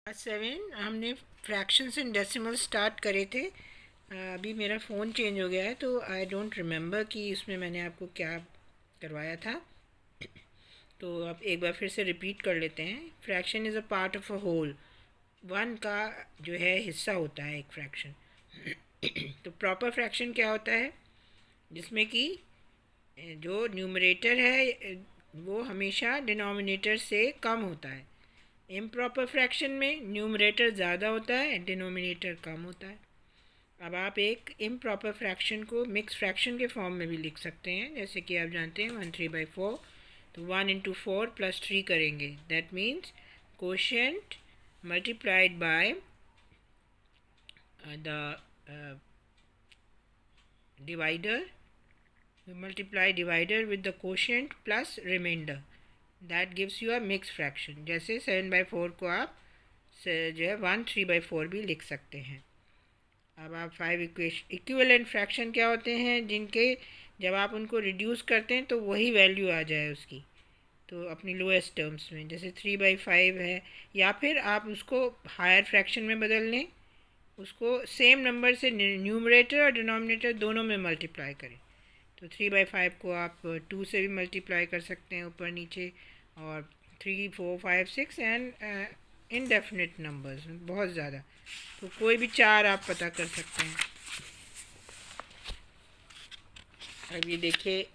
Class 7 हमने fractions in decimal start करे थे। अभी मेरा फ़ोन चेंज हो गया है तो आई डोंट रिमेंबर कि इसमें मैंने आपको क्या करवाया था। तो अब एक बार फिर से रिपीट कर लेते हैं। Fraction is a part of a whole. One का जो है हिस्सा होता है एक फ्रैक्शन। तो प्रॉपर फ्रैक्शन क्या होता है? जिसमें कि जो न्यूमरेटर है वो हमेशा डिनोमिनेटर से कम होता है। इम्प्रॉपर फ्रैक्शन में न्यूमरेटर ज़्यादा होता है, डिनोमिनेटर कम होता है। अब आप एक इम्प्रॉपर फ्रैक्शन को मिक्स फ्रैक्शन के फॉर्म में भी लिख सकते हैं, जैसे कि आप जानते हैं 1/3/4। तो 1 × 4 + 3 करेंगे, that means quotient multiplied by the divider, multiply divider with the quotient plus remainder, that gives you a mix fraction. जैसे 7/4 को आप जो है 1/3/4 भी लिख सकते हैं। अब आप 5 इक्विवेलेंट फ्रैक्शन क्या होते हैं? जिनके जब आप उनको रिड्यूस करते हैं तो वही वैल्यू आ जाए उसकी, तो अपनी लोएस्ट टर्म्स में, जैसे 3/5 है। या फिर आप उसको हायर फ्रैक्शन में बदल लें, उसको सेम नंबर से न्यूमरेटर और डिनोमिनेटर दोनों में मल्टीप्लाई करें। तो 3/5 को आप 2 से भी मल्टीप्लाई कर सकते हैं ऊपर नीचे, और 3, 4, 5, 6 एंड इनडेफिनिट नंबर्स बहुत ज़्यादा, तो कोई भी चार आप पता कर सकते हैं। अब ये देखिए,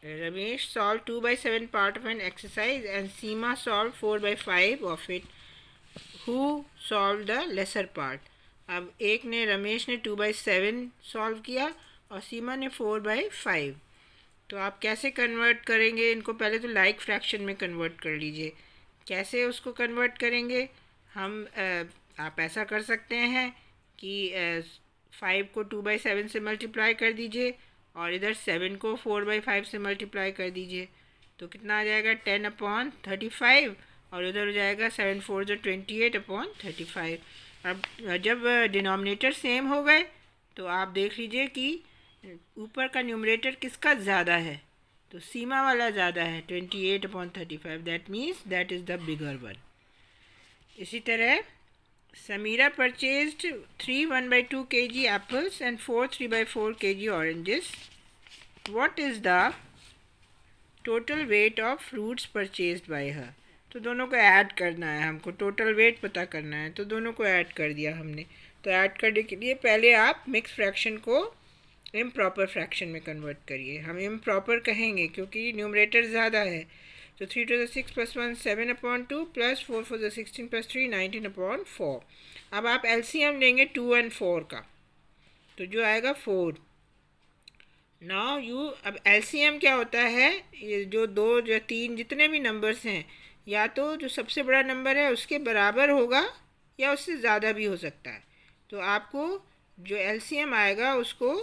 Ramesh solve 2/7 part of an exercise and Seema solve 4/5 of it. Who solve the lesser part? अब एक ने, रमेश ने 2/7 सॉल्व किया और सीमा ने 4/5। तो आप कैसे कन्वर्ट करेंगे इनको? पहले तो लाइक फ्रैक्शन में कन्वर्ट कर लीजिए। कैसे उसको कन्वर्ट करेंगे? हम आप ऐसा कर सकते हैं कि 5 को 2/7 से मल्टीप्लाई कर दीजिए और इधर 7 को 4/5 से मल्टीप्लाई कर दीजिए। तो कितना आ जाएगा? 10/35। और उधर हो जाएगा 7 4 28/35। अब जब डिनोमिनेटर सेम हो गए तो आप देख लीजिए कि ऊपर का न्यूमरेटर किसका ज़्यादा है। तो सीमा वाला ज़्यादा है, 28/35। That means that is the bigger one. इसी तरह Samira purchased 3 1/2 kg apples and 4 3/4 kg oranges. What is the total weight of fruits purchased by her? तो दोनों को ऐड करना है, हमको टोटल वेट पता करना है, तो दोनों को ऐड कर दिया हमने। तो ऐड करने के लिए पहले आप मिक्स फ्रैक्शन को इम्प्रॉपर फ्रैक्शन में कन्वर्ट करिए। हम इम्प्रॉपर कहेंगे क्योंकि न्यूमरेटर ज़्यादा है। तो 3 to the 6 + 1 7/2 + 4 for the 16 + 3 19/4। अब आप एलसीएम लेंगे 2 और 4 का, तो जो आएगा 4। नाउ यू, अब एलसीएम क्या होता है? ये जो 2 या 3 जितने भी नंबर्स हैं, या तो जो सबसे बड़ा नंबर है उसके बराबर होगा या उससे ज़्यादा भी हो सकता है। तो आपको जो एलसीएम आएगा उसको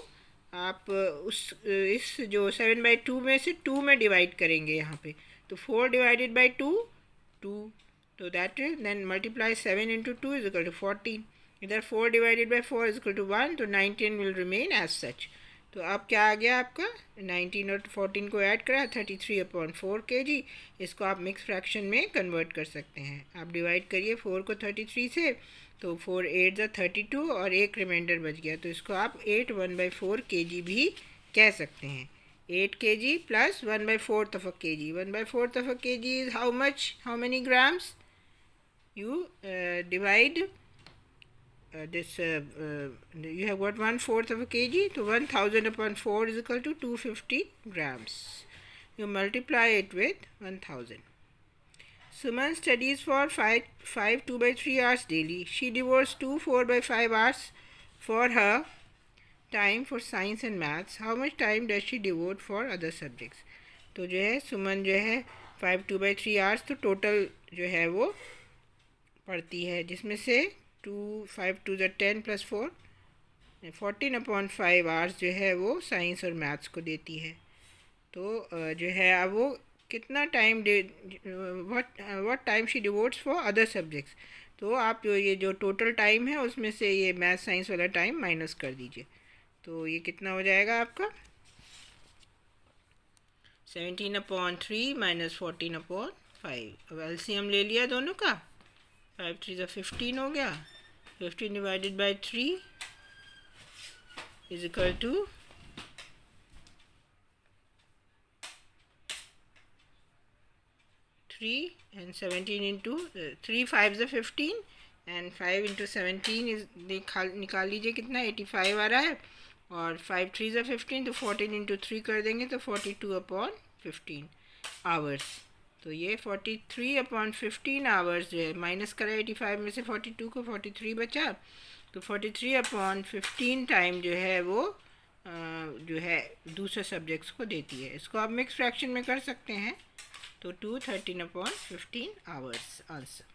आप इस जो 7/2 में से 2 में डिवाइड करेंगे यहाँ पे। तो 4 डिवाइडेड बाई 2 2, तो दैट इज देन मल्टीप्लाई 7 × 2 = 14। इधर 4 डिवाइडेड बाई 4 = 1, तो 19 विल रिमेन एज सच। तो अब क्या आ गया आपका? 19 और 14 को ऐड करा, 33/4 kg। इसको आप मिक्स फ्रैक्शन में कन्वर्ट कर सकते हैं। आप डिवाइड करिए 4 को 33 से, तो 4 8 = 32 और एक रिमाइंडर बच गया, तो इसको आप 8 1/4 kg भी कह सकते हैं। 8 kg plus 1/4 kg. 1/4 kg is how much? How many grams? You divide this. You have got 1/4 kg. So 1000/4 is equal to 250 grams. You multiply it with 1000. Suman studies for 5 2/3 hours daily. She devotes 2 4/5 hours for her time for science and maths. How much time does she devote for other subjects? तो जो है सुमन जो है 5 2/3 hours तो total जो है वो पढ़ती है, जिसमें से 5 2 = 10 + 4 14/5 आवर्स जो है वो साइंस और मैथ्स को देती है। तो जो है अब वो कितना time what time she devotees for other subjects. तो आप ये जो टोटल टाइम है उसमें से ये मैथ साइंस वाला टाइम माइनस कर दीजिए। तो ये कितना हो जाएगा आपका? 17/3 - 14/5। अब एलसीएम ले लिया दोनों का, 5 3 ज़ा 15 हो गया. 15 divided by 3 is equal to 3 and 17 into 3 5 ज़ा 15 and 5 into 17 इज निकाल लीजिए कितना 85 आ रहा है. और 5 3 ज़ा 15 तो 14 into 3 कर देंगे तो 42/15 आवर्स. तो ये 43/15 आवर्स जो है माइनस करा 85 में से 42 को 43 बचा. तो 43/15 टाइम जो है वो जो है दूसरे सब्जेक्ट्स को देती है. इसको आप मिक्स फ्रैक्शन में कर सकते हैं. तो 2 13/15 आवर्स आंसर.